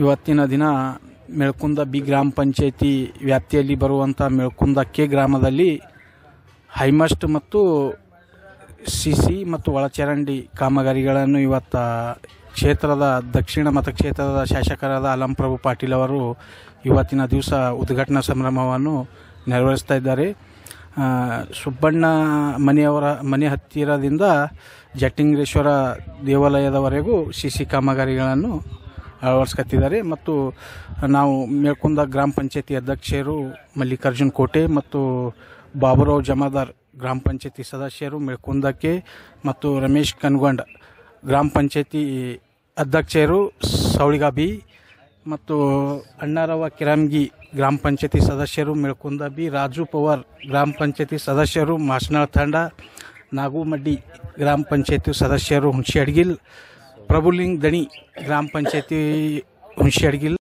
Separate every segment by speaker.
Speaker 1: ಇವತ್ತಿನ ದಿನ ಮೆಳ್ಕುಂದ ಬಿ ಗ್ರಾಮ ಪಂಚಾಯಿತಿ ವ್ಯಾಪ್ತಿಯಲ್ಲಿ ಬರುವಂಥ ಮೆಳ್ಕುಂದ ಕೆ ಗ್ರಾಮದಲ್ಲಿ ಹೈಮಸ್ಟ್ ಮತ್ತು ಸಿಸಿ ಮತ್ತು ಒಳಚರಂಡಿ ಕಾಮಗಾರಿಗಳನ್ನು ಇವತ್ತು ಕ್ಷೇತ್ರದ ದಕ್ಷಿಣ ಮತಕ್ಷೇತ್ರದ ಶಾಸಕರಾದ ಅಲಂಪ್ರಭು ಪಾಟೀಲ್ ಅವರು ಇವತ್ತಿನ ದಿವಸ ಉದ್ಘಾಟನಾ ಸಂಭ್ರಮವನ್ನು ನೆರವೇರಿಸ್ತಾ ಇದ್ದಾರೆ. ಸುಬ್ಬಣ್ಣ ಮನೆಯವರ ಮನೆ ಹತ್ತಿರದಿಂದ ಜಟ್ಟಿಂಗ್ರೇಶ್ವರ ದೇವಾಲಯದವರೆಗೂ ಸಿಸಿ ಕಾಮಗಾರಿಗಳನ್ನು ಅಳವಡಿಸ್ಕೊತಿದ್ದಾರೆ. ಮತ್ತು ನಾವು ಮೆಳ್ಕುಂದ ಗ್ರಾಮ ಪಂಚಾಯತಿ ಅಧ್ಯಕ್ಷರು ಮಲ್ಲಿಕಾರ್ಜುನ್ ಕೋಟೆ ಮತ್ತು ಬಾಬುರಾವ್ ಜಮಾದಾರ್ ಗ್ರಾಮ ಪಂಚಾಯತಿ ಸದಸ್ಯರು ಮೆಳ್ಕುಂದಕ್ಕೆ ಮತ್ತು ರಮೇಶ್ ಕನ್ಗೊಂಡ್ ಗ್ರಾಮ ಪಂಚಾಯತಿ ಅಧ್ಯಕ್ಷರು ಸೌಳಿಗಾಬಿ ಮತ್ತು ಅಣ್ಣಾರವ ಕಿರಾಮ್ಗಿ ಗ್ರಾಮ ಪಂಚಾಯತಿ ಸದಸ್ಯರು ಮೆಳ್ಕುಂದ ಬಿ, ರಾಜು ಪವಾರ್ ಗ್ರಾಮ ಪಂಚಾಯತಿ ಸದಸ್ಯರು ಮಾಸನಾಳ್ ತಂಡ, ನಾಗುಮಡ್ಡಿ ಗ್ರಾಮ ಪಂಚಾಯತಿ ಸದಸ್ಯರು ಹುಣಸಿ ಅಡ್ಗಿಲ್, ಪ್ರಭುಲಿಂಗ್ ದಣಿ ಗ್ರಾಮ ಪಂಚಾಯತಿ ಹುಣಸಿ ಅಡ್ಗಿಲ್.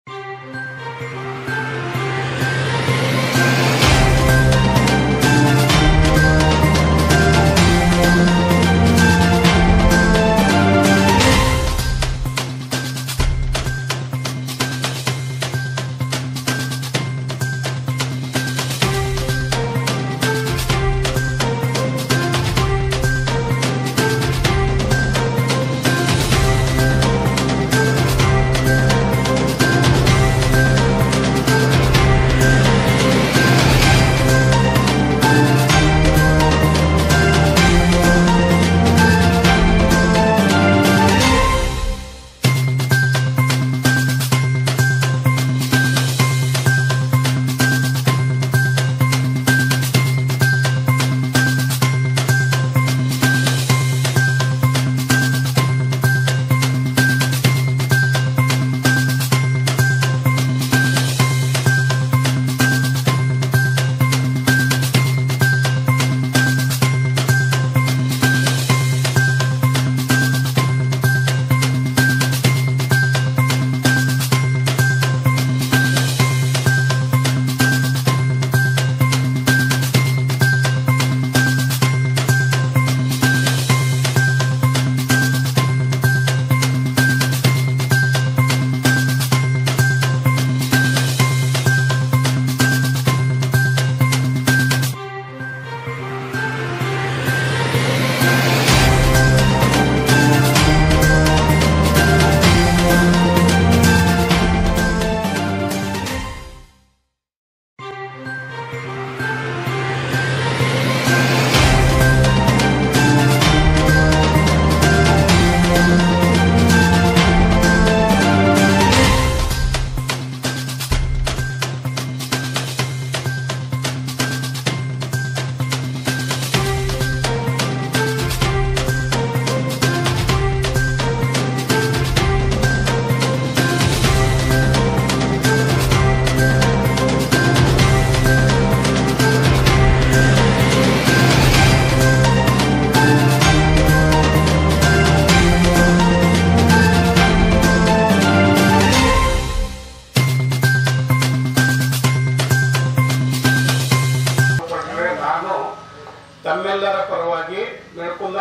Speaker 2: ತಮ್ಮೆಲ್ಲರ ಪರವಾಗಿ ಮೆಳ್ಕುಂದ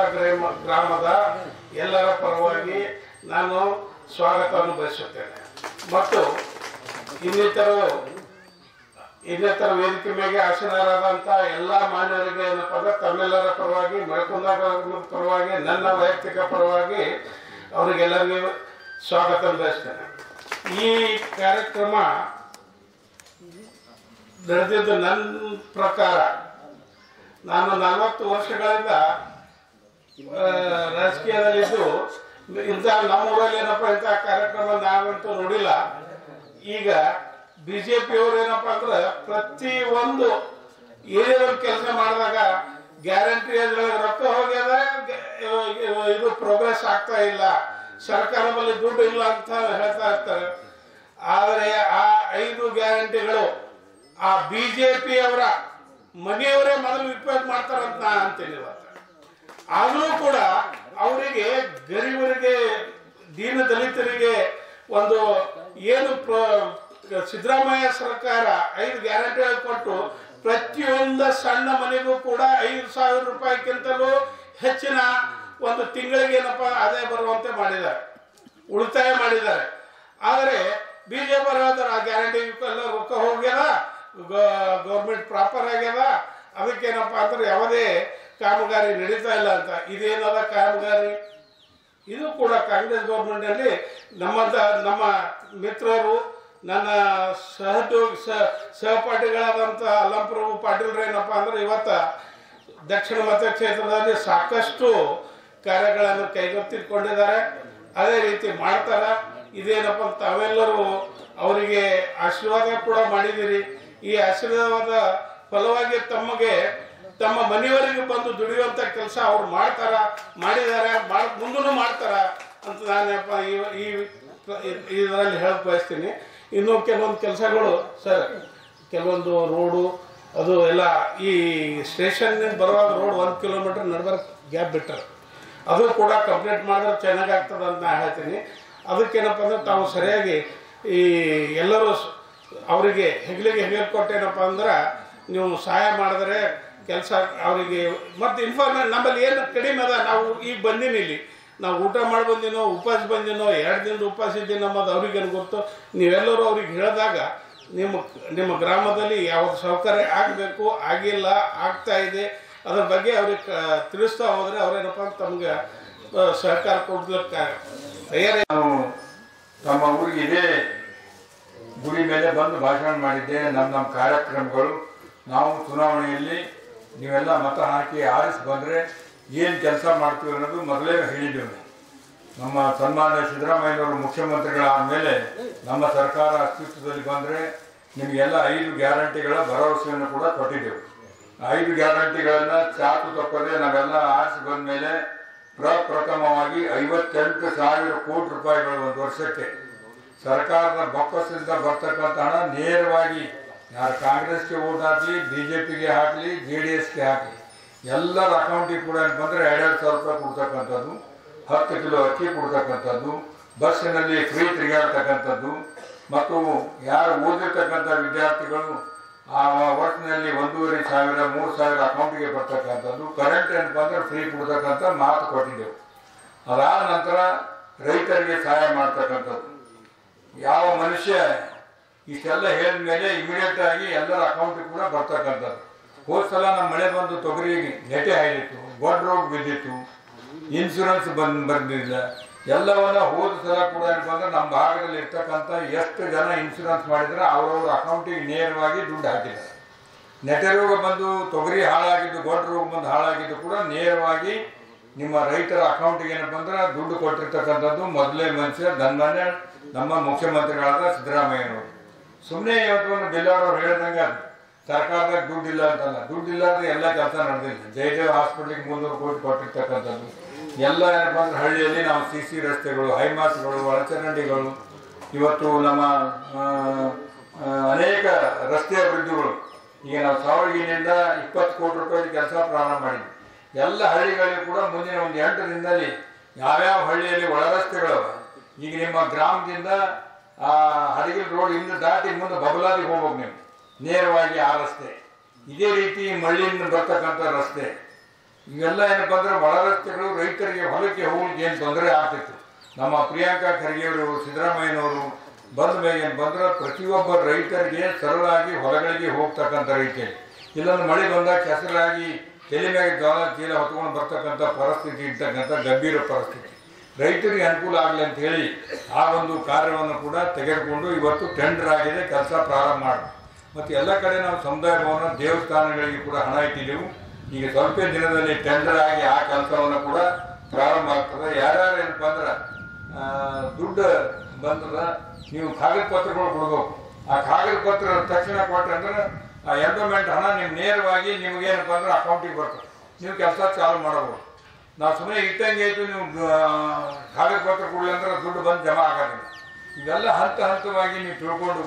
Speaker 2: ಗ್ರಾಮದ ಎಲ್ಲರ ಪರವಾಗಿ ನಾನು ಸ್ವಾಗತವನ್ನು ಬಯಸುತ್ತೇನೆ. ಮತ್ತು ಇನ್ನಿತರ ವೇದಿಕೆ ಮೇಲೆ ಆಸೀನರಾದಂಥ ಎಲ್ಲ ಮಾನ್ಯರಿಗೆ ಏನಪ್ಪ ಅಂದ್ರೆ ತಮ್ಮೆಲ್ಲರ ಪರವಾಗಿ ಮೆಳ್ಕುಂದ ಗ್ರಾಮದ ಪರವಾಗಿ ನನ್ನ ವೈಯಕ್ತಿಕ ಪರವಾಗಿ ಅವರಿಗೆಲ್ಲರಿಗೂ ಸ್ವಾಗತ ಬಯಸ್ತೇನೆ. ಈ ಕಾರ್ಯಕ್ರಮ ನಡೆದಿದ್ದು ನನ್ನ ಪ್ರಕಾರ ನಾನು 40 ವರ್ಷಗಳಿಂದ ರಾಜಕೀಯದಲ್ಲಿದ್ದು ಇಂಥ ನಮ್ಮೂರಲ್ಲಿ ಏನಪ್ಪ ಇಂಥ ಕಾರ್ಯಕ್ರಮ ನಾವಂತೂ ನೋಡಿಲ್ಲ. ಈಗ ಬಿಜೆಪಿಯವರು ಏನಪ್ಪ ಅಂದ್ರೆ ಪ್ರತಿ ಒಂದು ಏರಿಯಾದಲ್ಲಿ ಕೆಲಸ ಮಾಡಿದಾಗ ಗ್ಯಾರಂಟಿ ರೊಕ್ಕ ಹೋಗ್ಯದ, ಇದು ಪ್ರೋಗ್ರೆಸ್ ಆಗ್ತಾ ಇಲ್ಲ, ಸರ್ಕಾರದಲ್ಲಿ ದುಡ್ಡು ಇಲ್ಲ ಅಂತ ಹೇಳ್ತಾ ಇರ್ತಾರೆ. ಆದರೆ ಆ 5 ಗ್ಯಾರಂಟಿಗಳು ಆ ಬಿಜೆಪಿ ಅವರ ಮನೆಯವರೇ ಮೊದಲು ಉಪಯೋಗ ಮಾಡ್ತಾರಂತ ನಾ ಅಂತೀನಿ. ಆದರೂ ಕೂಡ ಅವರಿಗೆ ಗರೀಬರಿಗೆ, ದೀನ ದಲಿತರಿಗೆ ಒಂದು ಏನು ಸಿದ್ದರಾಮಯ್ಯ ಸರ್ಕಾರ 5 ಗ್ಯಾರಂಟಿ ಕೊಟ್ಟು ಪ್ರತಿಯೊಂದು ಸಣ್ಣ ಮನೆಗೂ ಕೂಡ 5,000 ರೂಪಾಯಿಗಿಂತಲೂ ಹೆಚ್ಚಿನ ಒಂದು ತಿಂಗಳಿಗೆ ಏನಪ್ಪ ಆದಾಯ ಬರುವಂತೆ ಮಾಡಿದ್ದಾರೆ, ಉಳಿತಾಯ ಮಾಡಿದ್ದಾರೆ. ಆದರೆ BJP ಹೇಳ್ತಾರೆ ಆ ಗ್ಯಾರಂಟಿ ಎಲ್ಲ ರೊಕ್ಕ ಹೋಗ್ಯದ, ಗೌರ್ಮೆಂಟ್ ಪ್ರಾಪರ್ ಆಗ್ಯದ, ಅದಕ್ಕೇನಪ್ಪ ಅಂದ್ರೆ ಯಾವುದೇ ಕಾಮಗಾರಿ ನಡೀತಾ ಇಲ್ಲ ಅಂತ. ಇದೇನದ ಕಾಮಗಾರಿ? ಇದು ಕೂಡ ಕಾಂಗ್ರೆಸ್ ಗೌರ್ಮೆಂಟಲ್ಲಿ ನಮ್ಮ ಮಿತ್ರರು, ನನ್ನ ಸಹಪಾಠಿಗಳಾದಂಥ ಅಲ್ಲಂಪ್ರಭು ಪಾಟೀಲ್ರು ಏನಪ್ಪ ಅಂದ್ರೆ ಇವತ್ತು ದಕ್ಷಿಣ ಮತಕ್ಷೇತ್ರದಲ್ಲಿ ಸಾಕಷ್ಟು ಕಾರ್ಯಗಳನ್ನು ಕೈಗೆತ್ತಿಕೊಂಡಿದ್ದಾರೆ. ಅದೇ ರೀತಿ ಮಾಡ್ತಾರೆ. ಇದೇನಪ್ಪ ತಾವೆಲ್ಲರೂ ಅವರಿಗೆ ಆಶೀರ್ವಾದ ಕೂಡ ಮಾಡಿದ್ದೀರಿ. ಈ ಆಶೀರ್ವಾದ ಫಲವಾಗಿ ತಮ್ಮ ಮನೆಯವರೆಗೆ ಬಂದು ದುಡಿಯುವಂಥ ಕೆಲಸ ಅವ್ರು ಮಾಡಿದ್ದಾರೆ, ಮುಂದೂ ಮಾಡ್ತಾರ ಅಂತ ನಾನಪ್ಪ ಇದರಲ್ಲಿ ಹೇಳಕ್ ಬಯಸ್ತೀನಿ. ಇನ್ನು ಕೆಲವೊಂದು ಕೆಲಸಗಳು ಸರ್, ಕೆಲವೊಂದು ರೋಡು ಅದು ಎಲ್ಲ ಈ ಸ್ಟೇಷನ್ ಬರುವಾಗ ರೋಡ್ 1 ಕಿಲೋಮೀಟರ್ ನಡ್ಬರ್ಕ್ ಗ್ಯಾಪ್ ಬಿಟ್ಟರು, ಅದು ಕೂಡ ಕಂಪ್ಲೀಟ್ ಮಾಡಿದ್ರೆ ಚೆನ್ನಾಗಾಗ್ತದೆ ಅಂತ ನಾನು ಹೇಳ್ತೀನಿ. ಅದಕ್ಕೇನಪ್ಪ ಅಂದ್ರೆ ತಾವು ಸರಿಯಾಗಿ ಈ ಎಲ್ಲರೂ ಅವರಿಗೆ ಹೆಗಲಿಗೆ ಕೊಟ್ಟೇನಪ್ಪ ಅಂದ್ರೆ ನೀವು ಸಹಾಯ ಮಾಡಿದ್ರೆ ಕೆಲಸ ಅವರಿಗೆ ಮತ್ತು ಇನ್ಫಾರ್ಮೇಷನ್ ನಮ್ಮಲ್ಲಿ ಏನು ಕಡಿಮೆ ಅದ. ನಾವು ಈಗ ಬಂದೀನಿ, ಇಲ್ಲಿ ನಾವು ಊಟ ಮಾಡಿ ಬಂದಿನೋ, ಉಪವಾಸ ಬಂದಿನೋ, 2 ದಿನದ ಉಪವಾಸ ಇದ್ದೀನೋ ಅನ್ನೋದು ಅವ್ರಿಗೇನು ಗೊತ್ತು. ನೀವೆಲ್ಲರೂ ಅವ್ರಿಗೆ ಹೇಳಿದಾಗ ನಿಮ್ಮ ಗ್ರಾಮದಲ್ಲಿ ಯಾವ್ದು ಸೌಕರ್ಯ ಆಗಬೇಕು, ಆಗಿಲ್ಲ, ಆಗ್ತಾ ಇದೆ, ಅದ್ರ ಬಗ್ಗೆ ಅವ್ರಿಗೆ ತಿಳಿಸ್ತಾ ಹೋದರೆ ಅವ್ರೇನಪ್ಪ ಅಂತ ತಮಗೆ ಸಹಕಾರ ಕೊಡ್ಲಿಕ್ಕೆ ತಯಾರಿ.
Speaker 3: ನಾವು ನಮ್ಮ ಊರಿಗೆ ಇದೇ ಗುಡಿ ಮೇಲೆ ಬಂದು ಭಾಷಣ ಮಾಡಿದ್ದೆ. ನಮ್ಮ ಕಾರ್ಯಕ್ರಮಗಳು ನಾವು ಚುನಾವಣೆಯಲ್ಲಿ ನೀವೆಲ್ಲ ಮತ ಹಾಕಿ ಆರಿಸಿ ಬಂದರೆ ಏನು ಕೆಲಸ ಮಾಡ್ತೀವಿ ಅನ್ನೋದು ಮೊದಲೇ ಹೇಳಿದ್ದೇವೆ. ನಮ್ಮ ಸನ್ಮಾನ್ಯ ಸಿದ್ದರಾಮಯ್ಯನವರು ಮುಖ್ಯಮಂತ್ರಿಗಳಾದ ಮೇಲೆ ನಮ್ಮ ಸರ್ಕಾರ ಅಸ್ತಿತ್ವದಲ್ಲಿ ಬಂದರೆ ನಿಮಗೆಲ್ಲ 5 ಗ್ಯಾರಂಟಿಗಳ ಭರವಸೆಯನ್ನು ಕೂಡ ಕೊಟ್ಟಿದ್ದೆವು. 5 ಗ್ಯಾರಂಟಿಗಳನ್ನು ಚಾಕು ತಪ್ಪದೆ ನಾವೆಲ್ಲ ಆರಿಸಿ ಬಂದ ಮೇಲೆ ಪ್ರಪ್ರಥಮವಾಗಿ 58,000 ಕೋಟಿ ರೂಪಾಯಿಗಳು ಒಂದು ವರ್ಷಕ್ಕೆ ಸರ್ಕಾರದ ಬೊಕ್ಕಸದಿಂದ ಬರ್ತಕ್ಕಂಥ ಹಣ ನೇರವಾಗಿ ಯಾರು ಕಾಂಗ್ರೆಸ್ಗೆ ಓಟ್ ಹಾಕಲಿ, BJPಗೆ ಹಾಕಲಿ, JDSಗೆ ಹಾಕಲಿ, ಎಲ್ಲರ ಅಕೌಂಟಿಗೆ ಕೂಡ ಬಂದರೆ 2,000 ರೂಪಾಯಿ ಕೊಡ್ತಕ್ಕಂಥದ್ದು, 10 ಕಿಲೋ ಅಕ್ಕಿ ಕೊಡ್ತಕ್ಕಂಥದ್ದು, ಬಸ್ಸಿನಲ್ಲಿ ಫ್ರೀ ತಿರುಗಾಡ್ತಕ್ಕಂಥದ್ದು, ಮತ್ತು ಯಾರು ಓದಿರ್ತಕ್ಕಂಥ ವಿದ್ಯಾರ್ಥಿಗಳು ಆ ವರ್ಷದಲ್ಲಿ 1,500 3,000 ಅಕೌಂಟಿಗೆ ಬರ್ತಕ್ಕಂಥದ್ದು, ಕರೆಂಟ್ ಏನಪ್ಪ ಅಂದ್ರೆ ಫ್ರೀ ಕೊಡ್ತಕ್ಕಂಥ ಮಾತು ಕೊಟ್ಟಿದ್ದೆವು. ಅದಾದ ನಂತರ ರೈತರಿಗೆ ಸಹಾಯ ಮಾಡ್ತಕ್ಕಂಥದ್ದು. ಯಾವ ಮನುಷ್ಯ ಇಷ್ಟೆಲ್ಲ ಹೇಳಿದ ಮೇಲೆ ಇಮಿಡಿಯೇಟ್ ಆಗಿ ಎಲ್ಲರ ಅಕೌಂಟಿಗೆ ಕೂಡ ಬರ್ತಕ್ಕಂಥದ್ದು. ಹೋದ ಸಲ ನಮ್ಮ ಮಳೆ ಬಂದು ತೊಗರಿ ನೆಟೆ ಹಾಯ್ದಿತ್ತು, ಗೊಡ್ಡ ರೋಗ ಬಿದ್ದಿತ್ತು, ಇನ್ಶೂರೆನ್ಸ್ ಬಂದಿಲ್ಲ. ಎಲ್ಲವನ್ನ ಹೋದ ಸಲ ಕೂಡ ಏನಪ್ಪ ಅಂದ್ರೆ ನಮ್ಮ ಭಾಗದಲ್ಲಿ ಇರ್ತಕ್ಕಂಥ ಎಷ್ಟು ಜನ ಇನ್ಶೂರೆನ್ಸ್ ಮಾಡಿದ್ರೆ ಅವ್ರವ್ರ ಅಕೌಂಟಿಗೆ ನೇರವಾಗಿ ದುಡ್ಡು ಹಾಕಿದ್ದಾರೆ. ನೆಟೆ ರೋಗ ಬಂದು ತೊಗರಿ ಹಾಳಾಗಿದ್ದು, ಗೊಡ್ಡ ರೋಗ ಬಂದು ಹಾಳಾಗಿದ್ದು ಕೂಡ ನೇರವಾಗಿ ನಿಮ್ಮ ರೈತರ ಅಕೌಂಟಿಗೆ ಏನಪ್ಪ ಅಂದ್ರೆ ದುಡ್ಡು ಕೊಟ್ಟಿರ್ತಕ್ಕಂಥದ್ದು ಮೊದಲೇ ಮನುಷ್ಯ ಧನ್ಮಾನ್ಯ ನಮ್ಮ ಮುಖ್ಯಮಂತ್ರಿಗಳಾದ ಸಿದ್ದರಾಮಯ್ಯನವರು. ಸುಮ್ಮನೆ ಇವತ್ತು ಬಿಲ್ಲಾಡವ್ರು ಹೇಳಿದಂಗೆ ಅದು ಸರ್ಕಾರದಾಗ ದುಡ್ಡಿಲ್ಲ ಅಂತಲ್ಲ, ದುಡ್ಡಿಲ್ಲಾದ್ರೆ ಎಲ್ಲ ಕೆಲಸ ನಡೆದಿಲ್ಲ. ಜಯದೇವ್ ಹಾಸ್ಪಿಟ್ಲಿಗೆ 300 ಕೋಟಿ ಕೊಟ್ಟಿರ್ತಕ್ಕಂಥದ್ದು ಎಲ್ಲ ಏನಪ್ಪ ಅಂದ್ರೆ ಹಳ್ಳಿಯಲ್ಲಿ ನಾವು CC ರಸ್ತೆಗಳು, ಹೈಮಾಸ್ಗಳು, ಒಳಚರಂಡಿಗಳು, ಇವತ್ತು ನಮ್ಮ ಅನೇಕ ರಸ್ತೆ ಅಭಿವೃದ್ಧಿಗಳು. ಈಗ ನಾವು ಸಾವಳಗಿನಿಂದ 20 ಕೋಟಿ ರೂಪಾಯಿ ಕೆಲಸ ಪ್ರಾರಂಭ ಮಾಡಿದ್ವಿ. ಎಲ್ಲ ಹಳ್ಳಿಗಳಿಗೂ ಕೂಡ ಮುಂದಿನ ಒಂದು 8 ದಿನದಲ್ಲಿ ಯಾವ್ಯಾವ ಹಳ್ಳಿಯಲ್ಲಿ ಒಳ ರಸ್ತೆಗಳವ. ಈಗ ನಿಮ್ಮ ಗ್ರಾಮದಿಂದ ಹಡಗಿಲ್ ರೋಡ್ ಹಿಂದೆ ದಾಟಿ ಮುಂದೆ ಬಬಲಾದಿಗೆ ಹೋಗ್ಬೇಕು ನೀವು, ನೇರವಾಗಿ ಆ ರಸ್ತೆ. ಇದೇ ರೀತಿ ಮಳ್ಳಿಯಿಂದ ಬರ್ತಕ್ಕಂಥ ರಸ್ತೆ, ಇವೆಲ್ಲ ಏನಪ್ಪ ಅಂದ್ರೆ ಒಳ ರಸ್ತೆಗಳು ರೈತರಿಗೆ ಹೊಲಕ್ಕೆ ಹೋಗ್ಲಿಕ್ಕೆ ಏನು ತೊಂದರೆ ಆಗ್ತಿತ್ತು. ನಮ್ಮ ಪ್ರಿಯಾಂಕಾ ಖರ್ಗೆಯವರು, ಸಿದ್ದರಾಮಯ್ಯನವರು ಬಂದ ಮೇಲೆ ಏನು ಬಂದ್ರೆ ಪ್ರತಿಯೊಬ್ಬ ರೈತರಿಗೆ ಸರಳಾಗಿ ಹೊಲಗಳಿಗೆ ಹೋಗ್ತಕ್ಕಂಥ ರೀತಿಯಲ್ಲಿ, ಇಲ್ಲೊಂದು ಮಳೆ ಬಂದಾಗ ಕೆಸರಾಗಿ ತಲೆ ಮೇಲೆ ಜೋಳ ಚೀಲ ಹೊತ್ಕೊಂಡು ಬರ್ತಕ್ಕಂಥ ಪರಿಸ್ಥಿತಿ ಇರ್ತಕ್ಕಂಥ ಗಂಭೀರ ಪರಿಸ್ಥಿತಿ. ರೈತರಿಗೆ ಅನುಕೂಲ ಆಗಲಿ ಅಂತ ಹೇಳಿ ಆ ಒಂದು ಕಾರ್ಯವನ್ನು ಕೂಡ ತೆಗೆದುಕೊಂಡು ಇವತ್ತು ಟೆಂಡರ್ ಆಗಿದೆ, ಕೆಲಸ ಪ್ರಾರಂಭ ಮಾಡಿ. ಮತ್ತು ಎಲ್ಲ ಕಡೆ ನಾವು ಸಮುದಾಯ ಭವನ, ದೇವಸ್ಥಾನಗಳಿಗೆ ಕೂಡ ಹಣ ಇಟ್ಟಿದ್ದೆವು. ಈಗ ಸ್ವಲ್ಪ ದಿನದಲ್ಲಿ ಟೆಂಡರ್ ಆಗಿ ಆ ಕೆಲಸವನ್ನು ಕೂಡ ಪ್ರಾರಂಭ ಆಗ್ತದೆ. ಯಾರ್ಯಾರು ಏನಪ್ಪ ಅಂದ್ರೆ ದುಡ್ಡು ಬಂದ್ರೆ ನೀವು ಕಾಗದ ಪತ್ರಗಳು ಕೊಡ್ಬೇಕು. ಆ ಕಾಗದ ಪತ್ರ ತಕ್ಷಣ ಕೊಟ್ಟರೆ ಅಂದ್ರೆ ಆ ಎಂಡೋಮೆಂಟ್ ಹಣ ನೀವು ನೇರವಾಗಿ ನಿಮಗೇನಪ್ಪ ಅಂದ್ರೆ ಅಕೌಂಟಿಗೆ ಬರ್ತದೆ, ನೀವು ಕೆಲಸ ಚಾಲು ಮಾಡಬಹುದು. ನಾವು ಸುಮ್ಮನೆ ಇಟ್ಟಂಗೆ ಆಯಿತು, ನೀವು ಕಾಗದ ಪತ್ರ ಕೊಡಲಿ ಅಂದ್ರೆ ದುಡ್ಡು ಬಂದು ಜಮಾ ಆಗೋದಿಲ್ಲ. ಇವೆಲ್ಲ ಹಂತವಾಗಿ ನೀವು ತಿಳ್ಕೊಂಡು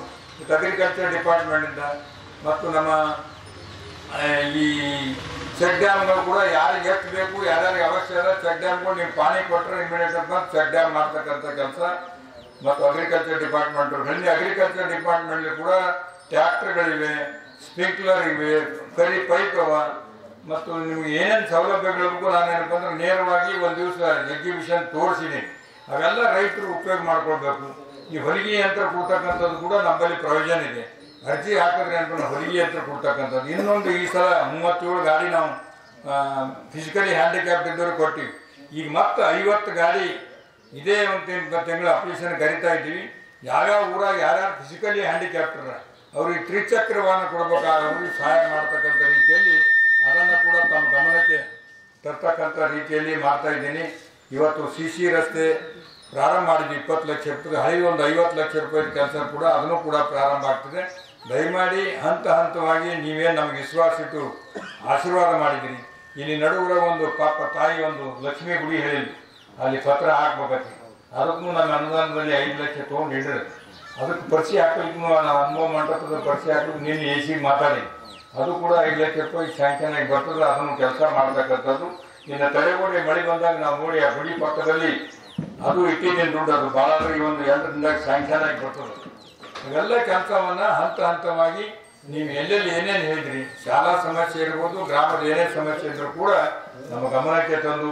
Speaker 3: ಅಗ್ರಿಕಲ್ಚರ್ ಡಿಪಾರ್ಟ್ಮೆಂಟಿಂದ ಮತ್ತು ನಮ್ಮ ಈ ಚೆಕ್ ಡ್ಯಾಮ್ಗಳು ಕೂಡ ಯಾರಿಗೆ ಎಷ್ಟು ಬೇಕು, ಯಾರ್ಯಾರಿಗೆ ಅವಶ್ಯ ಇದೆ ಚೆಕ್ ಡ್ಯಾಮ್ಗಳು ನೀವು ಪಾನಿ ಕೊಟ್ಟರೆ ಇಮಿಡಿಯೇಟ್ ಅಂತ ಚೆಕ್ ಡ್ಯಾಮ್ ಮಾಡ್ತಕ್ಕಂಥ ಕೆಲಸ. ಮತ್ತು ಅಗ್ರಿಕಲ್ಚರ್ ಡಿಪಾರ್ಟ್ಮೆಂಟ್ ಅಗ್ರಿಕಲ್ಚರ್ ಡಿಪಾರ್ಟ್ಮೆಂಟ್ ಕೂಡ ಟ್ರ್ಯಾಕ್ಟರ್ಗಳಿವೆ, ಸ್ಪ್ರಿಂಕ್ಲರ್ ಇವೆ, ಕರಿ ಪೈಪ್ ಅವ. ಮತ್ತು ನಿಮ್ಗೆ ಏನೇನು ಸೌಲಭ್ಯಗಳಿಗೂ ನಾನೇನಪ್ಪ ಅಂದ್ರೆ ನೇರವಾಗಿ ಒಂದು ದಿವಸ ಎಕ್ಸಿಬಿಷನ್ ತೋರಿಸಿದ್ದೀನಿ. ಅವೆಲ್ಲ ರೈತರು ಉಪಯೋಗ ಮಾಡ್ಕೊಳ್ಬೇಕು. ಈ ಹೊಲಿಗೆ ಯಂತ್ರ ಕೊಡ್ತಕ್ಕಂಥದ್ದು ಕೂಡ ನಮ್ಮಲ್ಲಿ ಪ್ರಯೋಜನ ಇದೆ. ಅರ್ಜಿ ಹಾಕಿದ್ರೆ ಅಂತ ಹೊಲಿಗೆ ಯಂತ್ರ ಕೊಡ್ತಕ್ಕಂಥದ್ದು. ಇನ್ನೊಂದು ಈ ಸಲ 37 ಗಾಡಿ ನಾವು ಫಿಸಿಕಲಿ ಹ್ಯಾಂಡಿಕ್ಯಾಪ್ಟ್ ಇದ್ದವ್ರು ಕೊಟ್ಟಿವಿ. ಈಗ ಮತ್ತೆ 50 ಗಾಡಿ ಇದೇ ಒಂದು ತಿಂಗಳು ಅಪ್ಲಿಕೇಶನ್ ಕರಿತಾ ಇದ್ದೀವಿ. ಯಾವ್ಯಾವ ಊರಾಗ ಯಾರ್ಯಾರು ಫಿಸಿಕಲಿ ಹ್ಯಾಂಡಿಕ್ಯಾಪ್ಟರ ಅವ್ರಿಗೆ ತ್ರಿಚಕ್ರ ವಾಹನ ಕೊಡ್ಬೇಕಾಗಿ ಸಹಾಯ ಮಾಡ್ತಕ್ಕಂಥ ರೀತಿಯಲ್ಲಿ ಅದನ್ನು ಕೂಡ ತಮ್ಮ ಗಮನಕ್ಕೆ ತರ್ತಕ್ಕಂಥ ರೀತಿಯಲ್ಲಿ ಮಾಡ್ತಾ ಇದ್ದೀನಿ. ಇವತ್ತು CC ರಸ್ತೆ ಪ್ರಾರಂಭ ಮಾಡಿದ್ವಿ 20 ಲಕ್ಷ ರೂಪಾಯಿ, ಹಳಿ ಒಂದು 50 ಲಕ್ಷ ರೂಪಾಯಿ ಕೆಲಸ ಕೂಡ ಅದನ್ನು ಕೂಡ ಪ್ರಾರಂಭ ಆಗ್ತದೆ. ದಯಮಾಡಿ ಹಂತವಾಗಿ ನೀವೇ ನಮಗೆ ವಿಶ್ವಾಸ ಇಟ್ಟು ಆಶೀರ್ವಾದ ಮಾಡಿದ್ದೀರಿ. ಇಲ್ಲಿ ನಡುವರಾಗ ಒಂದು ಪಾಪ ತಾಯಿ ಒಂದು ಲಕ್ಷ್ಮೀ ಗುಡಿ ಹೇಳಿದ್ವಿ, ಅಲ್ಲಿ ಪತ್ರ ಹಾಕ್ಬೇಕಂತ. ಅದಕ್ಕೂ ನಮ್ಮ ಅನುದಾನದಲ್ಲಿ 5 ಲಕ್ಷ ತೊಗೊಂಡು ಹಿಡಿದ್ರೆ ಅದಕ್ಕೆ ಪರಿಚಿ ಹಾಕಲಿಕ್ಕೂ ನಾವು ಅನುಭವ ಮಂಟಪದ ಪರಿಚಯ ಹಾಕಲಿಕ್ಕೆ ನಿನ್ನೆ AC ಮಾತಾಡಿ ಅದು ಕೂಡ 5 ಲಕ್ಷ ರೂಪಾಯಿ ಸ್ಯಾಂಕ್ಷನ್ ಆಗಿ ಬರ್ತದೆ. ಅದನ್ನು ಕೆಲಸ ಮಾಡ್ತಕ್ಕಂಥದ್ದು. ಇನ್ನು ತಡೆಗೋಡೆ ಮಳೆ ಬಂದಾಗ ನಾವು ನೋಡಿ ಆ ಗುಡಿ ಪಕ್ಕದಲ್ಲಿ ಅದು ಇಟ್ಟಿದ್ದೇನೆ ದುಡ್ಡು, ಅದು ಭಾಳ ಈ ಒಂದು 2 ದಿನದಾಗ ಸ್ಯಾಂಕ್ಷನ್ ಆಗಿ ಬರ್ತದೆ. ಇವೆಲ್ಲ ಕೆಲಸವನ್ನು ಹಂತವಾಗಿ ನೀವು ಎಲ್ಲೆಲ್ಲಿ ಏನೇನು ಹೇಳಿದ್ರಿ, ಶಾಲಾ ಸಮಸ್ಯೆ ಇರ್ಬೋದು, ಗ್ರಾಮದ ಏನೇ ಸಮಸ್ಯೆ ಇದ್ರೂ ಕೂಡ ನಮ್ಮ ಗಮನಕ್ಕೆ ತಂದು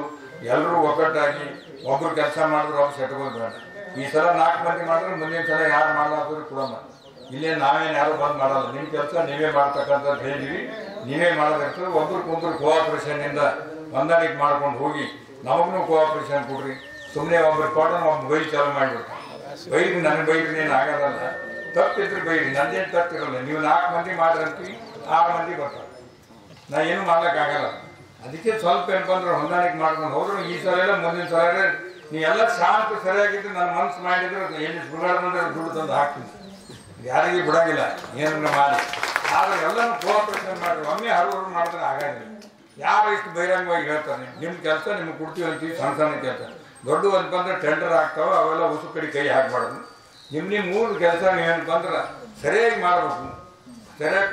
Speaker 3: ಎಲ್ಲರೂ ಒಗ್ಗಟ್ಟಾಗಿ ಒಬ್ಬರು ಕೆಲಸ ಮಾಡಿದ್ರು ಅವ್ರು ಸೆಟ್ಬೋದು ಬೇಡ. ಈ ಸಲ 4 ಮಂದಿ ಮಾಡಿದ್ರೆ ಮುಂದಿನ ಸಲ ಯಾರು ಮಾಡಲಾದ್ರು ಕೂಡ ಇಲ್ಲೇ ನಾವೇನು ಯಾರು ಬಂದ್ ಮಾಡಲ್ಲ. ನಿಮ್ಮ ಕೆಲಸ ನೀವೇ ಮಾಡ್ತಕ್ಕಂಥದ್ದು ಹೇಳಿದ್ವಿ, ನೀವೇ ಮಾಡೋದಿರ್ತದೆ. ಒಬ್ರಿಗೊಂಬ್ರು ಕೋಆಪರೇಷನ್ನಿಂದ ಹೊಂದಾಣಿಕೆ ಮಾಡ್ಕೊಂಡು ಹೋಗಿ ನಮಗೂ ಕೋಆಪರೇಷನ್ ಕೊಡ್ರಿ. ಸುಮ್ಮನೆ ಒಬ್ಬರು ಕೊಟ್ಟರೆ ಒಬ್ಬ ಬೈಕ್ ಚಾಲು ಮಾಡಿಬಿಡ್ತಾರೆ. ಬೈರಿ ನನಗೆ ಬೈರಿ ಏನು ಆಗೋದಲ್ಲ, ತಪ್ಪಿದ್ರೆ ಬೈರಿ, ನಂದೇನು ತಪ್ಪಿರಲ್ಲ. ನೀವು 4 ಮಂದಿ ಮಾಡ್ರಂತೀವಿ 6 ಮಂದಿ ಬರ್ತಾರೆ, ನಾ ಏನು ಮಾಡ್ಲಿಕ್ಕಾಗಲ್ಲ. ಅದಕ್ಕೆ ಸ್ವಲ್ಪ ಏನಪ್ಪ ಅಂದ್ರೆ ಹೊಂದಾಣಿಕೆ ಮಾಡ್ಕೊಂಡು ಹೋದ್ರು ಈ ಸಲ ಎಲ್ಲ ಮುಂದಿನ ಸಲ ನೀವೆಲ್ಲ ಶಾಂತ ಸರಿಯಾಗಿದ್ದು ನನ್ನ ಮನಸ್ಸು ಮಾಡಿದ್ರೆ ಎಲ್ಲಿ ಸುಗಾಡ ಬಂದ್ರೆ ದುಡ್ಡು ತಂದು ಹಾಕ್ತೀನಿ, ಯಾರಿಗೂ ಬಿಡೋಂಗಿಲ್ಲ ಏನನ್ನ ಮಾಡಿ. ಆದರೆ ಎಲ್ಲನೂ ಕೋಆಪರೇಷನ್ ಮಾಡಿದ್ರು ಒಮ್ಮೆ ಹರವರು ಮಾಡಿದ್ರೆ ಆಗೋದಿಲ್ಲ. ಯಾರು ಇಷ್ಟು ಬಹಿರಂಗವಾಗಿ ಹೇಳ್ತಾನೆ ನಿಮ್ಮ ಕೆಲಸ ನಿಮ್ಗೆ ಕೊಡ್ತೀವಿ ಅಂತೀವಿ. ಸಣ್ಣ ಕೆಲಸ ದೊಡ್ಡ ಅಂತಂದ್ರೆ ಟೆಂಡರ್ ಆಗ್ತಾವೆ, ಅವೆಲ್ಲ ಉಸು ಕಡೆ ಕೈ ಹಾಕಬಾರ್ದು. ನಿಮ್ಮ 3 ಕೆಲಸ ನೀವೇನಪ್ಪ ಅಂದ್ರೆ ಸರಿಯಾಗಿ ಮಾಡಬೇಕು. ಸರಿಯಾಗಿ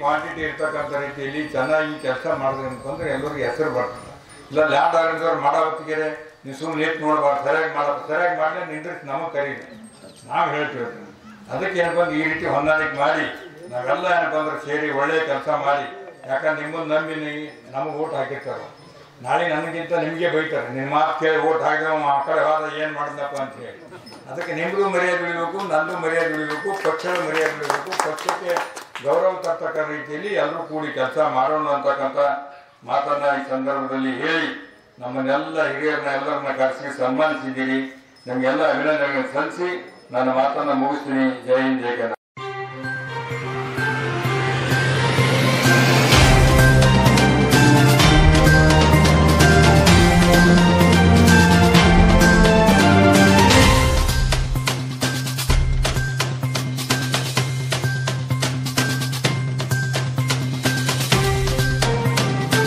Speaker 3: ಕ್ವಾಂಟಿಟಿ ಇರ್ತಕ್ಕಂಥ ರೀತಿಯಲ್ಲಿ ಚೆನ್ನಾಗಿ ಕೆಲಸ ಮಾಡಿದ್ರೆ ಅಂತಂದ್ರೆ ಎಲ್ಲರಿಗೂ ಹೆಸರು ಬರ್ತದೆ. ಇಲ್ಲ ಲ್ಯಾಂಡ್ ಆಗೋದವ್ರು ಮಾಡೋ ಹೊತ್ತಿಗೆ ನೀವು ಸುಮ್ಮನೆ ನಿಂತು ನೋಡಬಾರ್ದು, ಸರಿಯಾಗಿ ಮಾಡಲಿ ನಿಂದ್ರಿಸಿ ನಮಗೆ ಕರೀರಿ, ನಾವು ಹೇಳ್ತೀವಿ. ಅದಕ್ಕೆ ಏನಪ್ಪ ಅಂದ್ರೆ ಈ ರೀತಿ ಹೊಂದಾಣಿಕೆ ಮಾಡಿ ನಾವೆಲ್ಲ ಏನಪ್ಪ ಅಂದ್ರೆ ಸೇರಿ ಒಳ್ಳೆಯ ಕೆಲಸ ಮಾಡಿ. ಯಾಕಂದ್ರೆ ನಿಮ್ಮನ್ನು ನಂಬಿ ನಮಗೆ ಓಟ್ ಹಾಕಿರ್ತಾರೆ, ನಾಳೆ ನನಗಿಂತ ನಿಮಗೆ ಬೈತಾರೆ. ನಿಮ್ಮ ಮಾತು ಕೇಳಿ ಓಟ್ ಹಾಕಿ ಆ ಕಡೆ ಹೋದ ಏನು ಮಾಡಿದಪ್ಪ ಅಂತ ಹೇಳಿ. ಅದಕ್ಕೆ ನಿಮ್ಮದು ಮರ್ಯಾದೆ ಉಳಿಬೇಕು, ನಂದು ಮರ್ಯಾದೆ ಉಳಿಬೇಕು, ಪಕ್ಷದ ಮರ್ಯಾದೆ ಉಳಿಬೇಕು. ಪಕ್ಷಕ್ಕೆ ಗೌರವ ತರ್ತಕ್ಕ ರೀತಿಯಲ್ಲಿ ಎಲ್ಲರೂ ಕೂಡಿ ಕೆಲಸ ಮಾಡೋಣ ಅಂತಕ್ಕಂಥ ಮಾತನ್ನ ಈ ಸಂದರ್ಭದಲ್ಲಿ ಹೇಳಿ ನಮ್ಮನ್ನೆಲ್ಲ ಹಿರಿಯರನ್ನ ಎಲ್ಲರನ್ನ ಕರೆಸಿ ಸನ್ಮಾನಿಸಿದ್ದೀರಿ. ನಮಗೆಲ್ಲ ಅಭಿನಂದನೆಗಳನ್ನು ಸಲ್ಲಿಸಿ ನನ್ನ ಮಾತನ್ನು ಮುಗಿಸ್ತೀನಿ. ಜೈ ಹಿಂದ್, ಜೈ ಕನ್ನಡ.